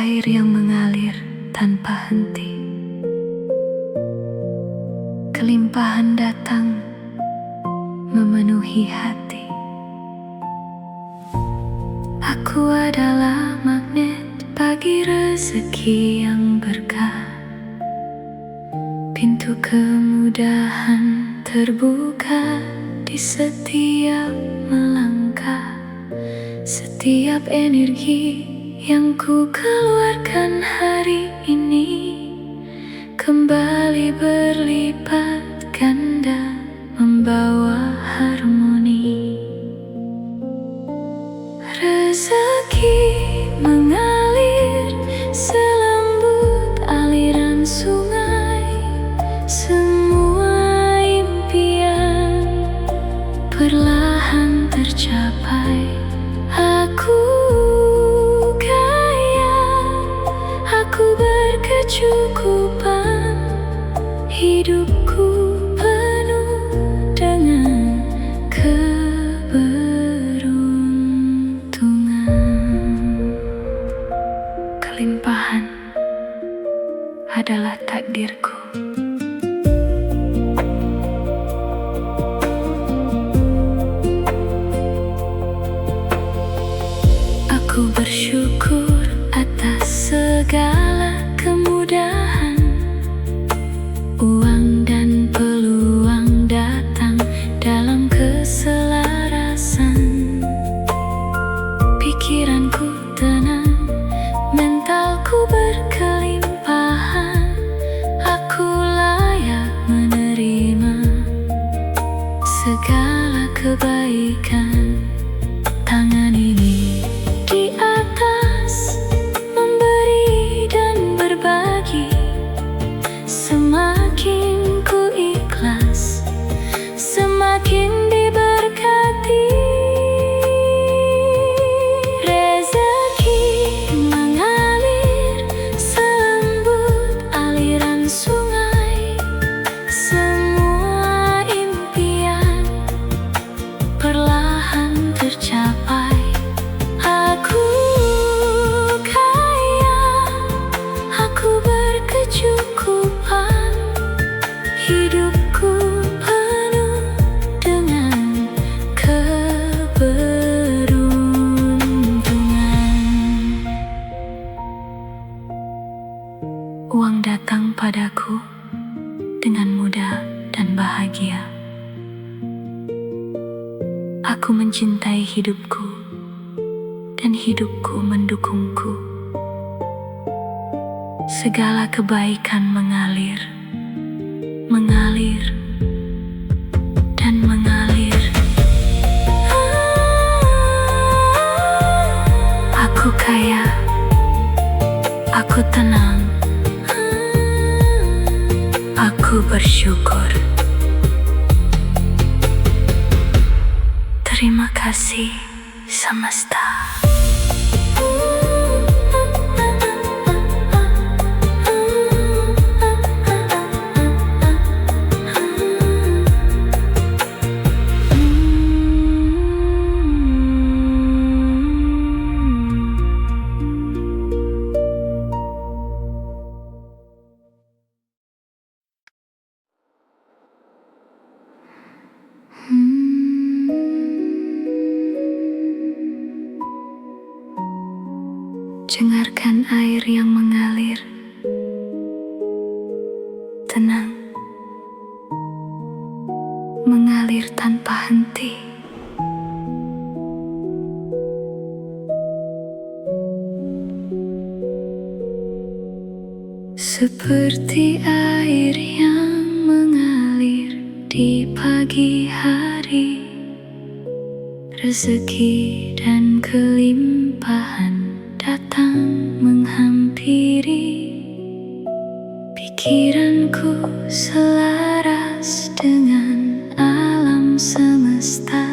air yang mengalir tanpa henti. Kelimpahan datang memenuhi hati. Aku adalah magnet bagi rezeki yang berkah. Pintu kemudahan terbuka di setiap melangkah. Setiap energi yang ku keluarkan hari ini kembali berlipat ganda, membawa harmoni. Rezeki mengalir selembut aliran sungai. Semua impian perlahan tercapai. Aku kaya, aku berkecukupan. Hidupku penuh dengan keberuntungan. Kelimpahan adalah takdirku. Aku bersyukur atas segala kemudahan. Uang dan peluang datang dalam keselarasan. Pikiranku tenang, mentalku berkelimpahan. Aku layak menerima segala kebaikan. Tangan ini di atas, memberi dan berbagi. Semakin ku ikhlas, semakin diberkati. Rezeki mengalir selembut aliran sungai. Semua impian perlahan tercapai. Aku kaya, aku berkecukupan. Hidupku penuh dengan keberuntungan. Uang datang padaku dengan mudah dan bahagia. Aku mencintai hidupku dan hidupku mendukungku. Segala kebaikan mengalir, mengalir, dan mengalir. Aku kaya, aku tenang, aku bersyukur. Terima kasih semesta. Dengarkan air yang mengalir, tenang, mengalir tanpa henti. Seperti air yang mengalir di pagi hari, rezeki dan kelimpahan datang menghampiri. Pikiranku selaras dengan alam semesta.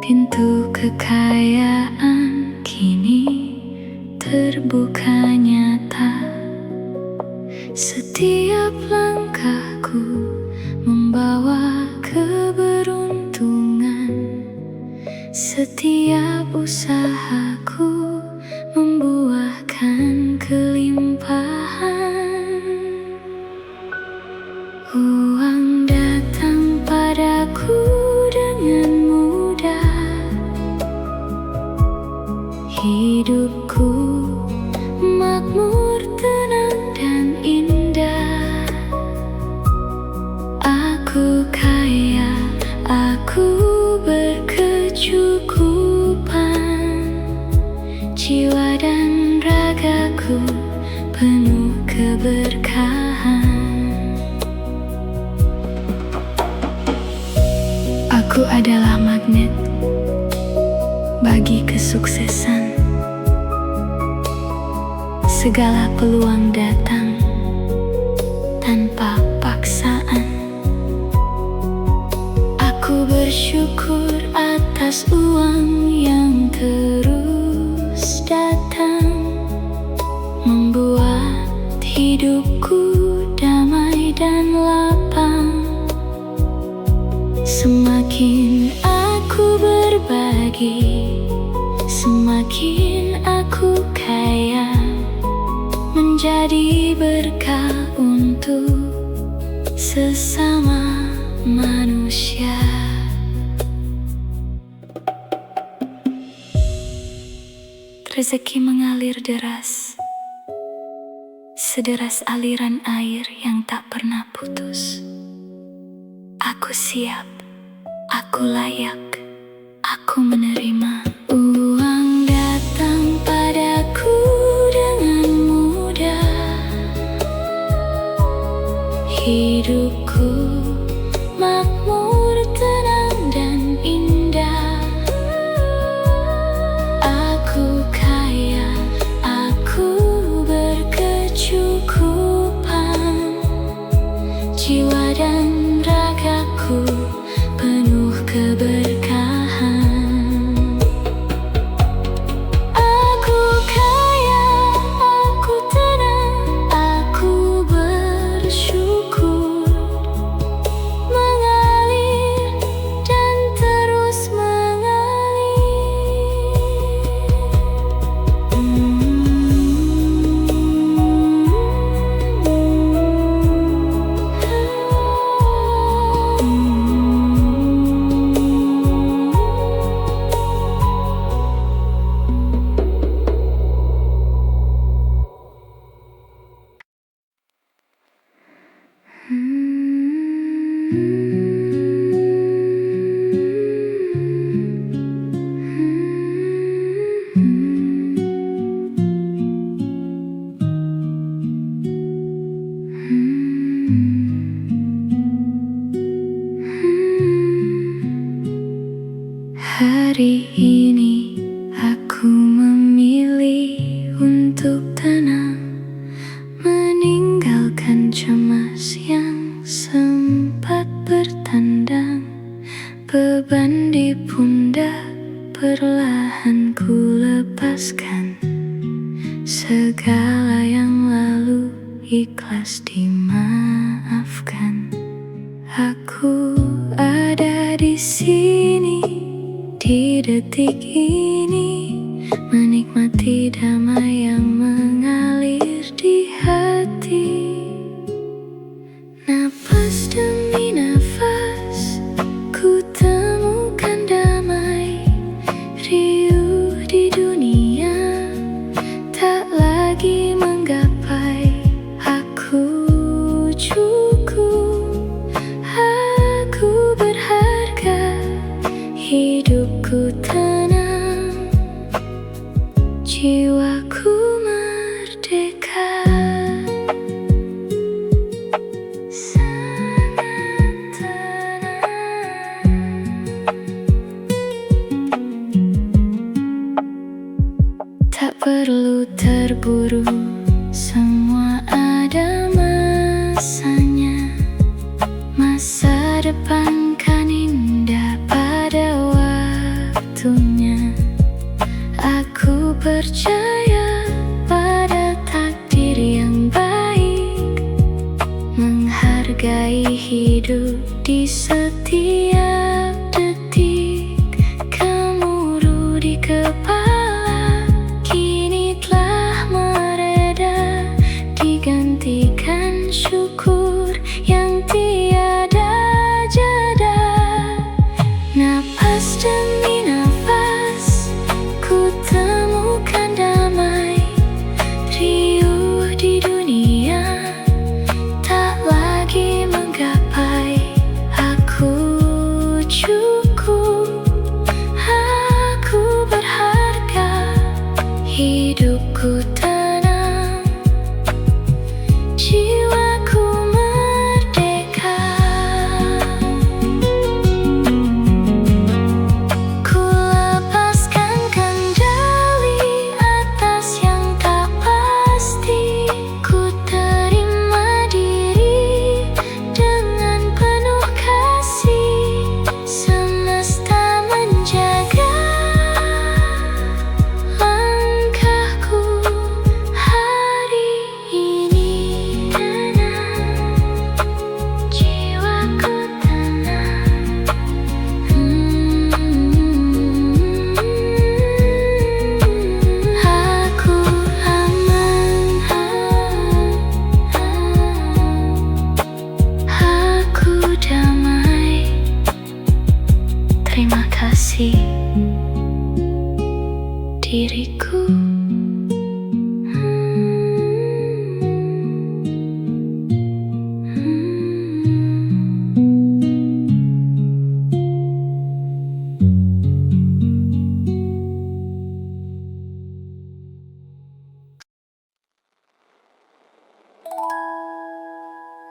Pintu kekayaan kini terbuka nyata. Setiap langkahku membawa keberuntungan. Setiap usahaku membuahkan makmur, tenang, dan indah. Aku kaya, aku berkecukupan. Jiwa dan ragaku penuh keberkahan. Aku adalah magnet bagi kesuksesan. Segala peluang datang tanpa paksaan. Aku bersyukur atas uang yang terus datang, membuat hidupku damai dan lapang. Semakin aku berbagi, semakin aku kaya, menjadi berkah untuk sesama manusia. Rezeki mengalir deras, sederas aliran air yang tak pernah putus. Aku siap, aku layak, aku menerima. Uang datang padaku dengan mudah. Hidupku makmur, tenang, dan indah. Aku kaya, aku berkecukupan. Jiwa dan ragaku penuh keberkahan. Aku kaya, aku tenang, aku bersyukur. Mengalir dan terus mengalir. Hari ini aku memilih untuk tenang, meninggalkan cemas yang sempat bertandang. Beban di pundak perlahan ku lepaskan. Segala yang lalu ikhlas dimaafkan. Aku ada di sini, di detik ini, menikmati damai yang mengalir di hati. Napas demi nafas, ku temukan damai. Riuh di dunia, tak lagi menggapai. Aku cukup, aku berharga. Hidupku tenang, jiwaku merdeka. Sangat tenang. Tak perlu terburu, semua ada masanya. Masa depan kan indah pada waktunya. Aku percaya pada takdir yang baik, menghargai hidup di setiap detik. Gemuruh di kepala kini telah mereda, digantikan syukur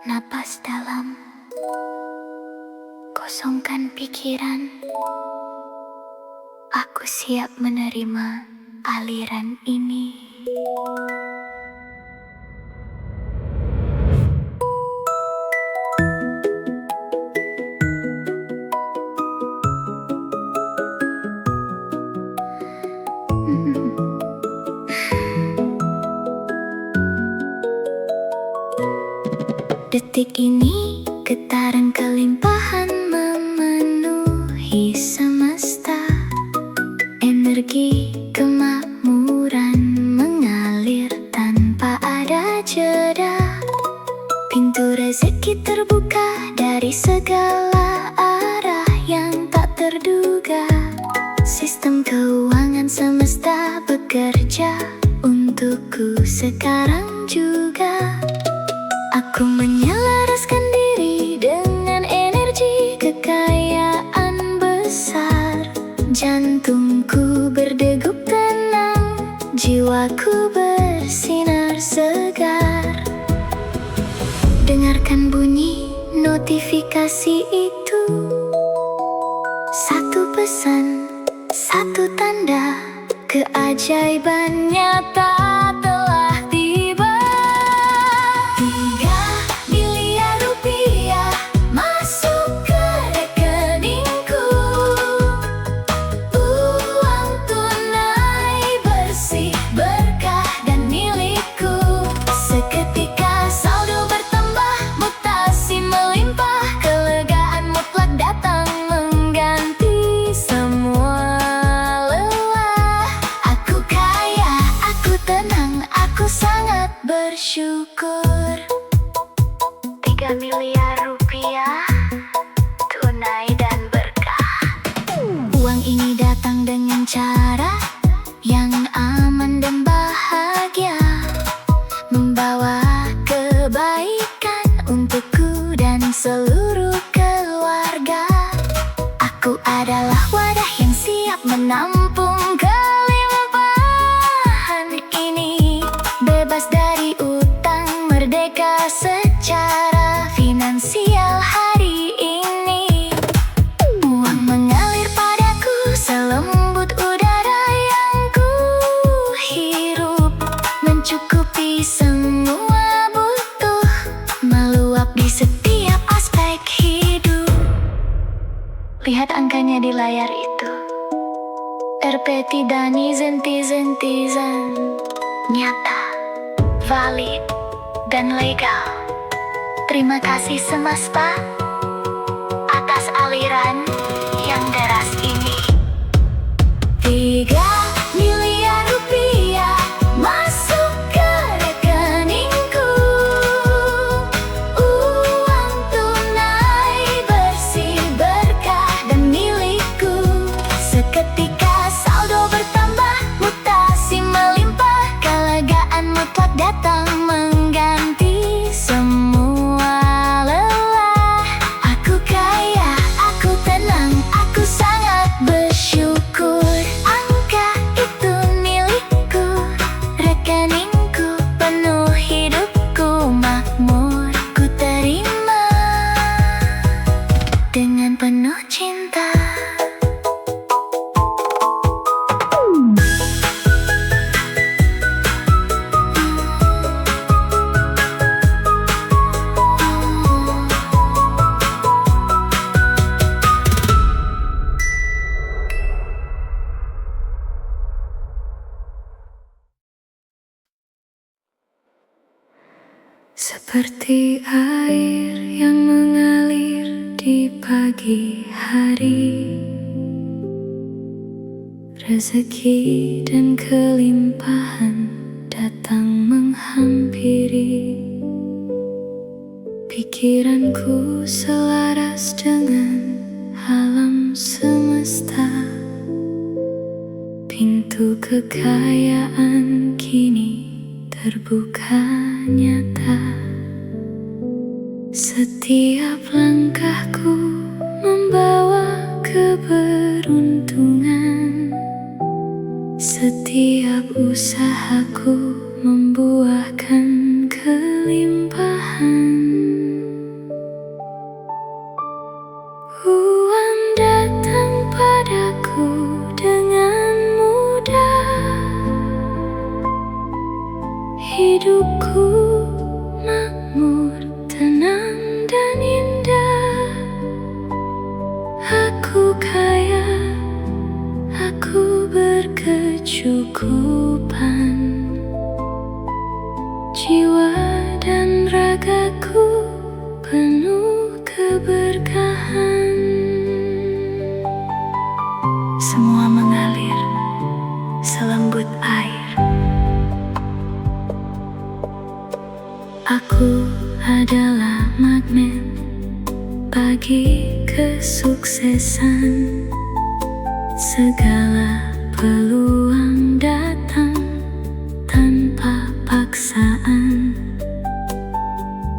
napas dalam, kosongkan pikiran. Aku siap menerima aliran ini. Detik ini getaran kelimpahan memenuhi semesta. Energi kemakmuran mengalir tanpa ada jeda. Pintu rezeki terbuka dari segala arah yang tak terduga. Sistem keuangan semesta bekerja untukku sekarang juga. Aku menyelaraskan diri dengan energi kekayaan besar. Jantungku berdegup tenang, jiwaku bersinar segar. Dengarkan bunyi notifikasi itu. Satu pesan, satu tanda, keajaiban nyata telah tiba. 3 miliar rupiah masuk ke rekeningku. Uang tunai bersih, berkah dan milikku. Seketika saldo bertambah, mutasi melimpah. Kelegaan mutlak datang mengganti semua lelah. Aku kaya, aku tenang, aku sangat bersyukur. 3 miliar rupiah tunai dan berkah. Uang ini datang dengan cara yang aman dan bahagia, membawa kebaikan untukku dan seluruh keluarga. Aku adalah wadah yang siap menampung kelimpahan ini. Bebas dari utang, merdeka secara finansial hari ini. Uang mengalir padaku selembut udara yang ku hirup, mencukupi semua butuh, meluap di setiap aspek hidup. Lihat angkanya di layar itu. RP tidak netizen, nyata, valid, dan legal. Terima kasih semesta atas aliran yang deras ini. 3 miliar rupiah masuk ke rekeningku. Uang tunai bersih, berkah dan milikku. Seketika saldo bertambah, mutasi melimpah. Kelegaan mutlak datang mengganti semua lelah. Aku kaya, aku tenang, aku sangat bersyukur. Angka itu milikku, rekeningku penuh hidupku makmur. Ku terima dengan penuh cinta. Seperti air yang mengalir di pagi hari, rezeki dan kelimpahan datang menghampiri. Pikiranku selaras dengan alam semesta. Pintu kekayaan kini terbuka nyata. Setiap langkahku membawa keberuntungan. Setiap usahaku membuahkan kelimpahan. hidupku makmur, tenang dan indah. Aku kaya, aku berkecukupan. Jiwa dan ragaku penuh keberkahan. Semua mengalir selembut air. Aku adalah magnet bagi kesuksesan. Segala peluang datang tanpa paksaan.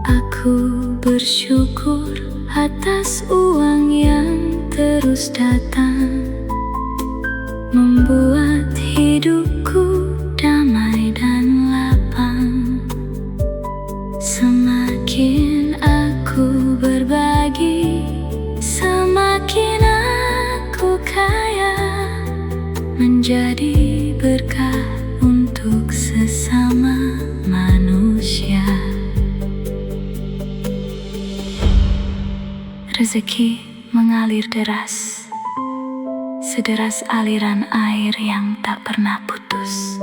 Aku bersyukur atas uang yang terus datang, membuat hidupku damai dan lapang. Semakin aku berbagi, semakin aku kaya, menjadi berkah untuk sesama manusia. Rezeki mengalir deras, sederas aliran air yang tak pernah putus.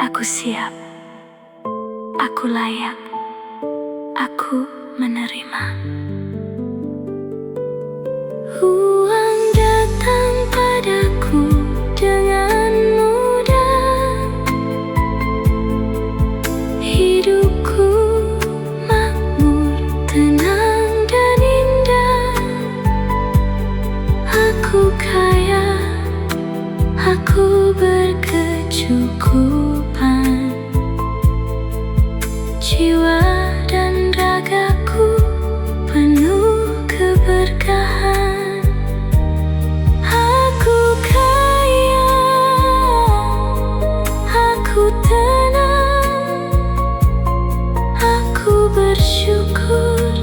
Aku siap, aku layak, aku menerima. Uang datang padaku dengan mudah. Hidupku makmur, tenang dan indah. Aku kaya, aku berkecukupan. Jiwa dan ragaku penuh keberkahan. Aku kaya, aku tenang, aku bersyukur,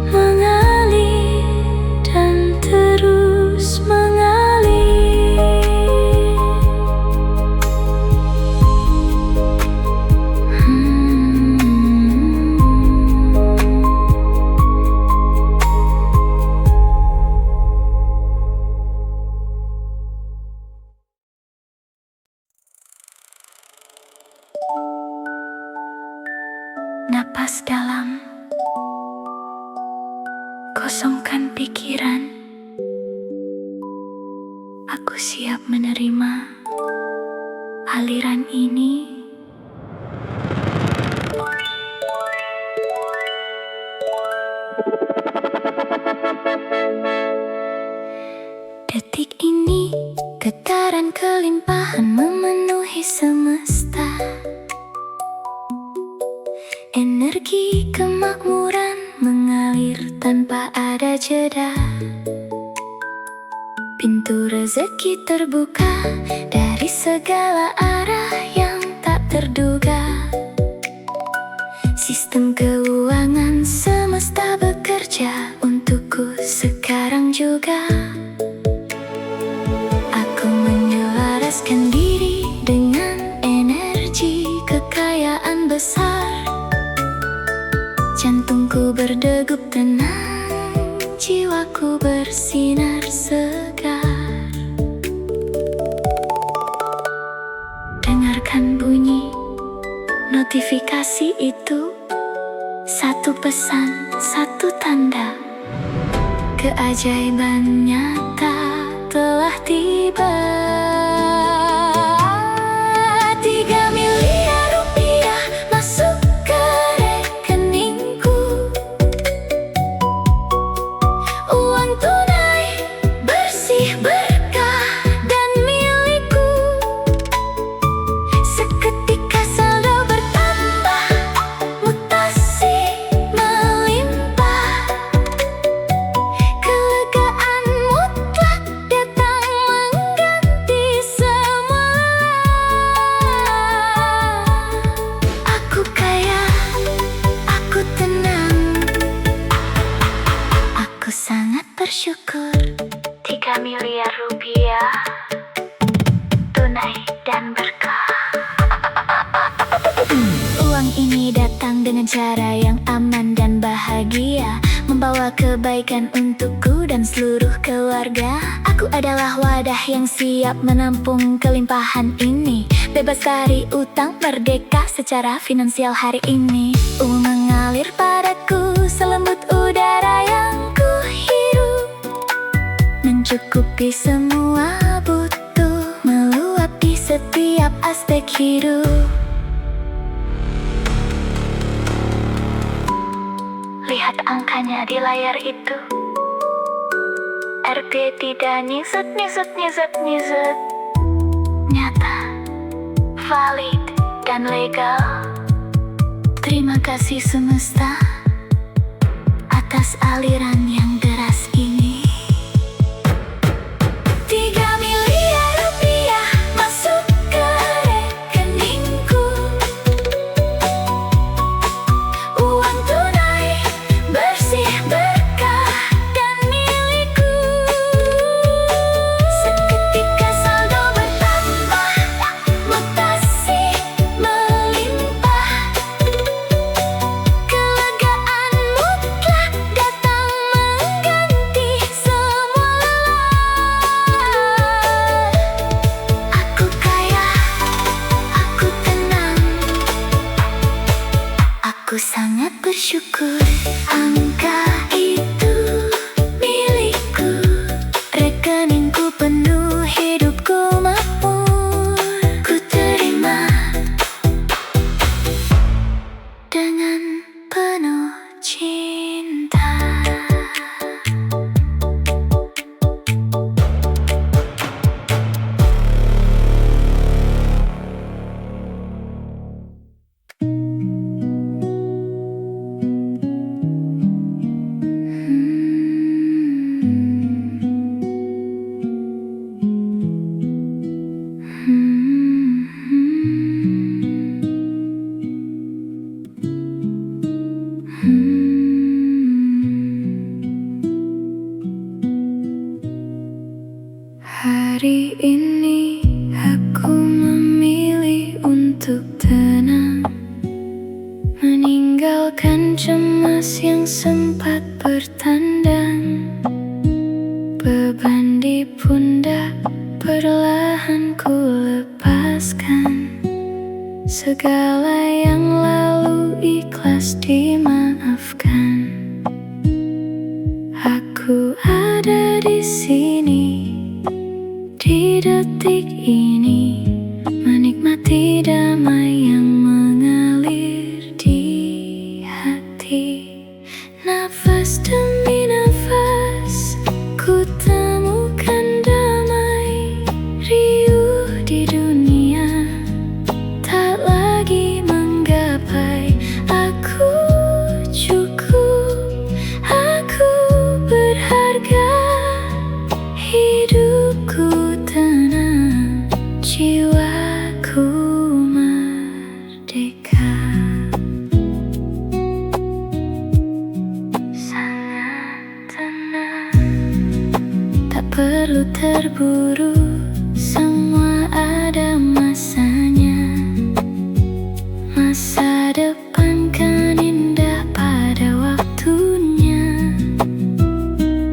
mengalir dan terus mengalir. Napas dalam, kosongkan pikiran. Aku siap menerima aliran ini. Detik ini, getaran kelimpahan memenuhi semesta. Energi kemakmuran mengalir tanpa ada jeda. Pintu rezeki terbuka dari segala arah yang tak terduga. Sistem keuangan semesta bekerja untukku sekarang juga. Aku menyelaraskan diri dengan energi kekayaan besar. Jantungku berdegup tenang, jiwaku bersinar segar. Dengarkan bunyi notifikasi itu, satu pesan, satu tanda. Keajaiban nyata telah tiba. 3 miliar rupiah masuk ke rekeningku. Uang tunai bersih, berkah dan milikku. Seketika saldo bertambah, mutasi melimpah. Kelegaan mutlak datang mengganti semua. Aku kaya, aku tenang, aku sangat bersyukur. 3 miliar rupiah tunai dan berkah. dengan cara yang aman dan bahagia, membawa kebaikan untukku dan seluruh keluarga. Aku adalah wadah yang siap menampung kelimpahan ini, bebas dari utang, merdeka secara finansial hari ini. Mengalir padaku selembut udara yang ku hirup, mencukupi semua butuh, meluap di setiap aspek hidup. Lihat angkanya di layar itu, RP tidak nyisut. Nyata, valid, dan legal. Terima kasih semesta atas aliran yang deras ini. 3 miliar rupiah masuk ke rekeningku. Uang tunai bersih, berkah, dan milikku. Seketika saldo bertambah, mutasi melimpah. Kelegaan mutlak datang mengganti semua lelah. Aku kaya, aku tenang, aku sangat bersyukur. Angka itu milikku, rekeningku penuh, hidupku makmur. Ku terima dengan penuh cinta. Hari ini aku memilih untuk tenang, meninggalkan cemas yang sempat bertandang. Beban di pundak perlahan ku lepaskan, segala yang lalu ikhlas dimaafkan. Aku ada di sini, di detik ini, menikmati damai yang mengalir di hati. Nafas demi nafas, ku temukan damai, riuh di dunia, tak lagi menggapai. Aku cukup, aku berharga, hidupku tenang, jiwaku merdeka. Sangat tenang, tak perlu terburu, semua ada masanya. Masa depan kan indah pada waktunya.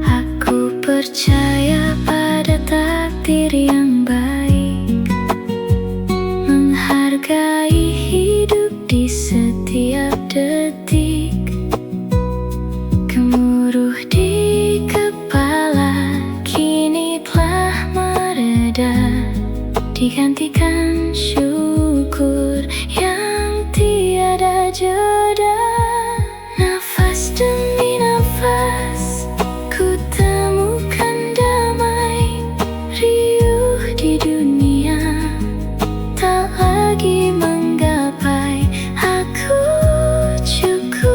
Aku percaya pada takdir yang baik, menghargai hidup di setiap detik. Gemuruh di kepala kini telah mereda, digantikan syukur yang tiada jeda. Nafas demi nafas, ku temukan damai, riuh di dunia, tak lagi menggapai. Aku cukup,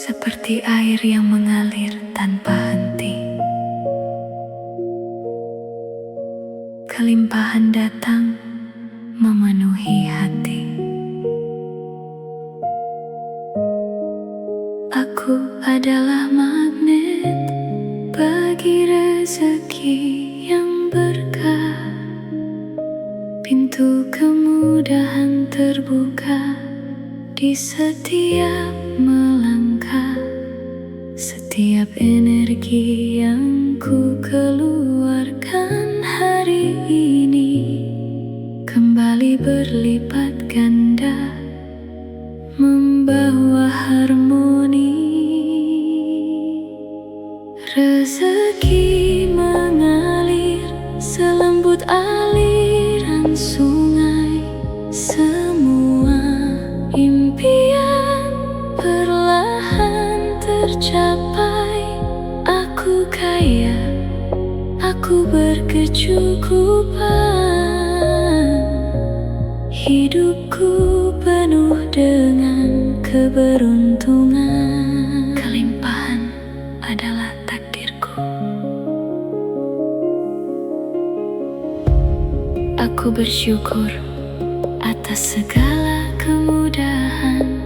seperti air yang mengalir tanpa henti. Kelimpahan datang memenuhi hati. Aku adalah magnet bagi rezeki yang berkah. Pintu kemudahan terbuka di setiap melangkah. Setiap energi yang ku keluarkan hari ini kembali berlipat ganda, membawa harmoni. Rezeki mengalir selembut aliran sungai. Semua impian perlahan tercapai. Aku kaya, aku berkecukupan. Hidupku penuh dengan keberuntungan. Kelimpahan adalah takdirku. Aku bersyukur atas segala kemudahan.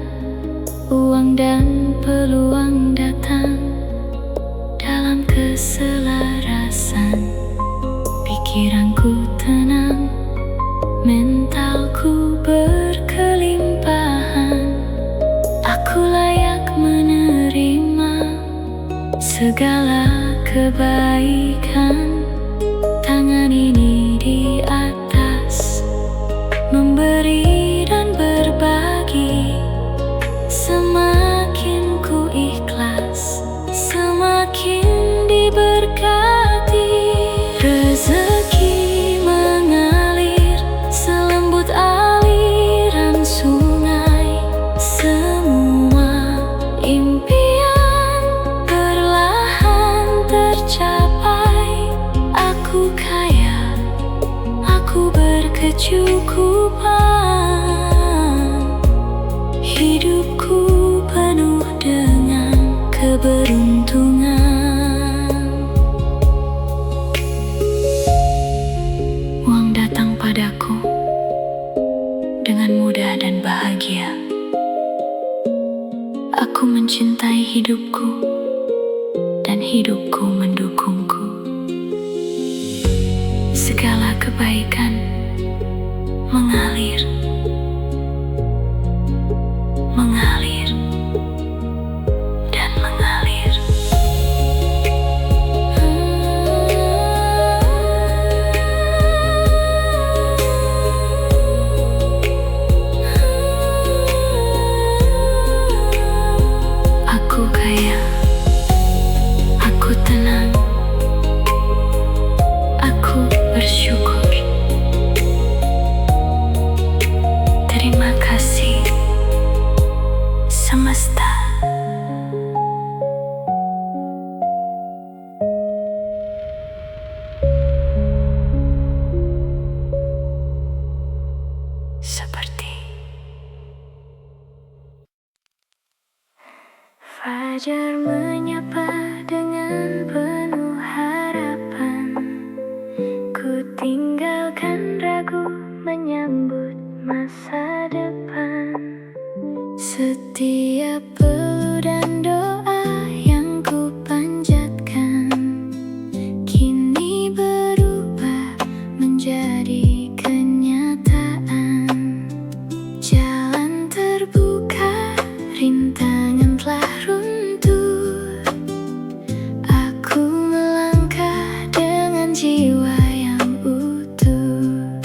Uang dan peluang datang dalam keselarasan. Pikiranku tenang, mentalku berkelimpahan. Aku layak menerima segala kebaikan. Tangan ini di atas, memberi dan berbagi. Semakin ku ikhlas, semakin diberkati. Rezeki mengalir selembut aliran sungai. Semua impian perlahan tercapai. Aku kaya, aku berkecukupan. Hidupku penuh dengan keberuntungan. Uang datang padaku dengan mudah dan bahagia. Aku mencintai hidupku dan hidupku mendukungku. Segala kebaikan mengalir, mengalir, dan mengalir. Aku kaya, aku tenang, aku bersyukur. Terima kasih semesta. Seperti fajar menyapa dengan penuh harapan. Ku tinggalkan ragu menyambut masa depan. Setiap peluh dan doa yang ku panjatkan kini berubah menjadi kenyataan. Jalan terbuka, rintangan telah runtuh. Aku melangkah dengan jiwa yang utuh.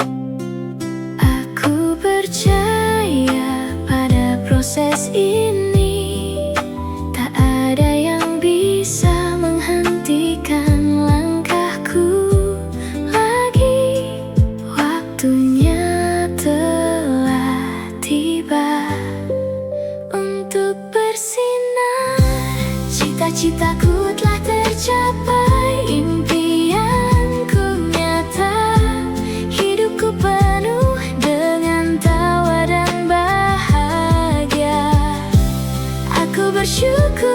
Aku percaya pada proses ini. Tak ada yang bisa menghentikan langkahku lagi. Waktunya telah tiba untuk bersinar. Cita-citaku telah tercapai, impianku nyata. Hidupku penuh dengan tawa dan bahagia. Aku bersyukur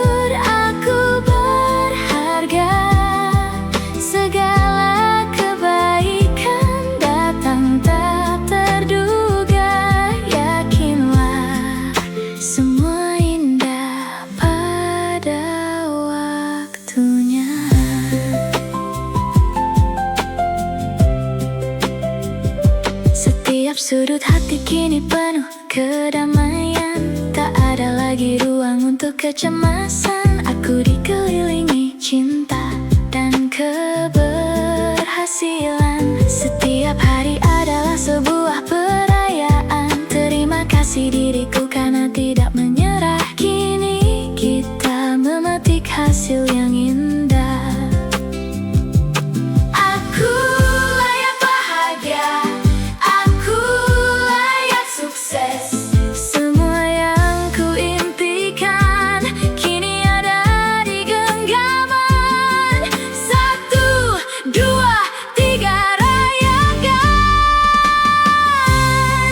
sudut hati kini penuh kedamaian. Tak ada lagi ruang untuk kecemasan. Aku dikelilingi cinta dan keberhasilan. Setiap hari adalah sebuah perayaan. Terima kasih diriku karena tidak menyerah. Kini kita memetik hasil yang indah. Aku layak bahagia, aku layak sukses. Semua yang ku impikan kini ada di genggaman. 1, 2, 3, rayakan.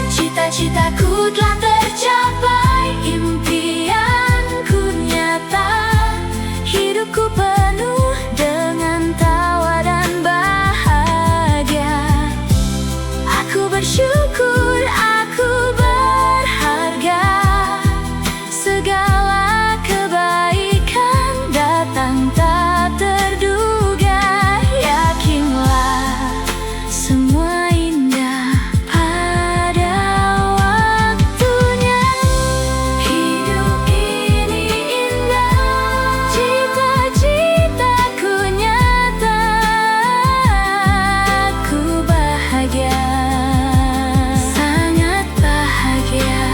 Cita-citaku telah tercapai, impianku nyata. Hidupku penuh dengan tawa dan bahagia. Aku bersyukur, aku berharga. Segala kebaikan datang tak terduga. Yakinlah semua indah pada waktunya. Hidup ini indah, cita-citaku nyata. Aku bahagia, sangat bahagia.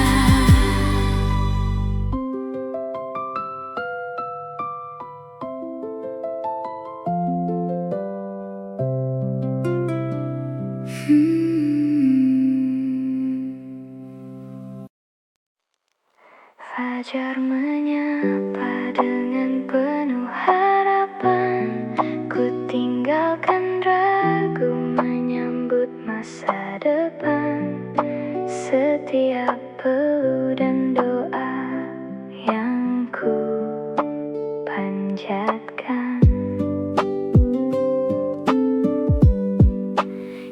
Fajar menyapa dengan penuh harapan. Ku tinggalkan ragu menyambut masa depan. Setiap peluh dan doa yang ku panjatkan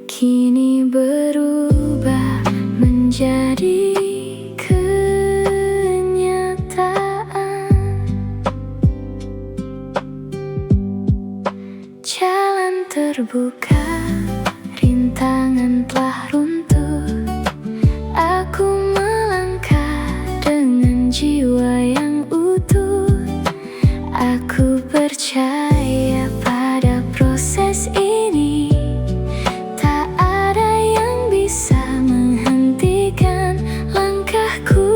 kini berubah menjadi jalan terbuka, rintangan telah runtuh. Aku melangkah dengan jiwa yang utuh. Aku percaya pada proses ini. Tak ada yang bisa menghentikan langkahku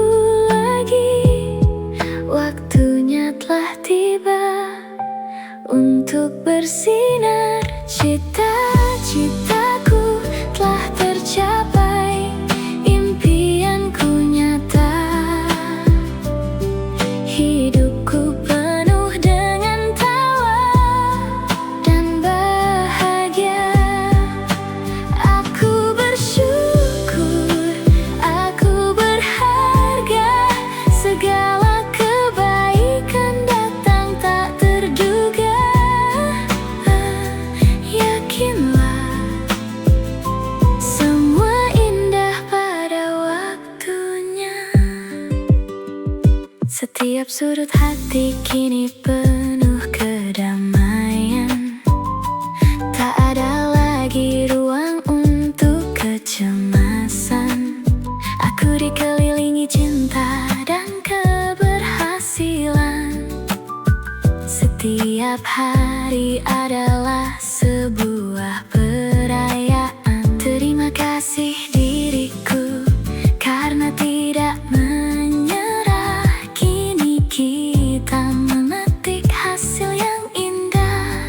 lagi. Waktunya telah tiba untuk bersinar. Cita-citaku telah tercapai, impianku nyata. Hidupku penuh dengan tawa dan bahagia. Aku bersyukur, aku berharga. Segala kebaikan datang tak terduga. Yakinlah semua indah pada waktunya. Setiap sudut hati kini penuh kedamaian. Tak ada lagi ruang untuk kecemasan. Aku dikelilingi cinta dan keberhasilan. Setiap hari adalah sebuah perayaan. Terima kasih diriku karena tidak menyerah. Kini kita memetik hasil yang indah.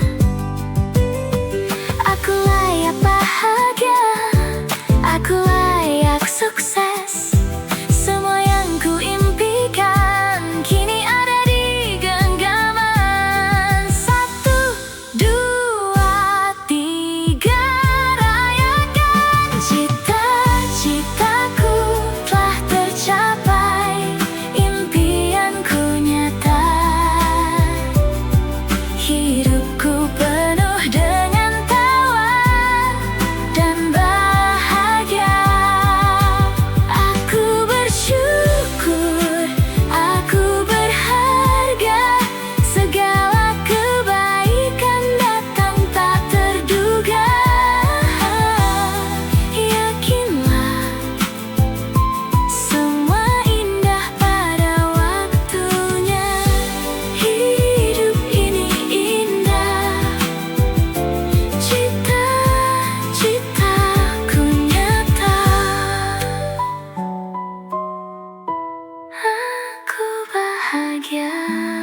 Aku layak bahagia, aku layak sukses. Semua yang ku impikan kini ada di genggaman. 1, 2, bahagia.